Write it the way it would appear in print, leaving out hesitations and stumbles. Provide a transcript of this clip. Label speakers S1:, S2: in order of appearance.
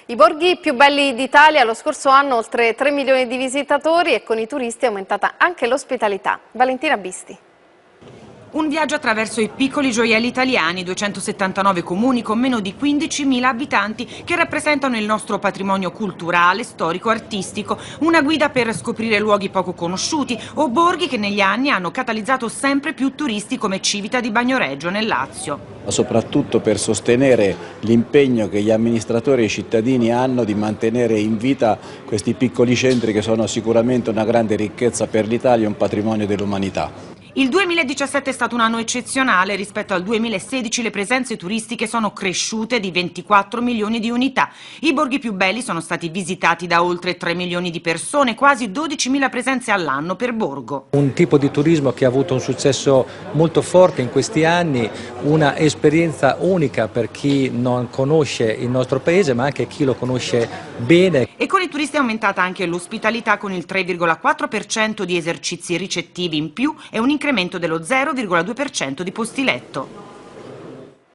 S1: I borghi più belli d'Italia, lo scorso anno oltre 3 milioni di visitatori e con i turisti è aumentata anche l'ospitalità. Valentina Bisti.
S2: Un viaggio attraverso i piccoli gioielli italiani, 279 comuni con meno di 15.000 abitanti che rappresentano il nostro patrimonio culturale, storico, artistico, una guida per scoprire luoghi poco conosciuti o borghi che negli anni hanno catalizzato sempre più turisti come Civita di Bagnoregio nel Lazio.
S3: Soprattutto per sostenere l'impegno che gli amministratori e i cittadini hanno di mantenere in vita questi piccoli centri che sono sicuramente una grande ricchezza per l'Italia e un patrimonio dell'umanità.
S2: Il 2017 è stato un anno eccezionale. Rispetto al 2016 le presenze turistiche sono cresciute di 24 milioni di unità. I borghi più belli sono stati visitati da oltre 3 milioni di persone, quasi 12.000 presenze all'anno per borgo.
S4: Un tipo di turismo che ha avuto un successo molto forte in questi anni, una esperienza unica per chi non conosce il nostro paese ma anche chi lo conosce bene.
S2: E con i turisti è aumentata anche l'ospitalità con il 3,4% di esercizi ricettivi in più e un incremento dello 0,2% di posti letto.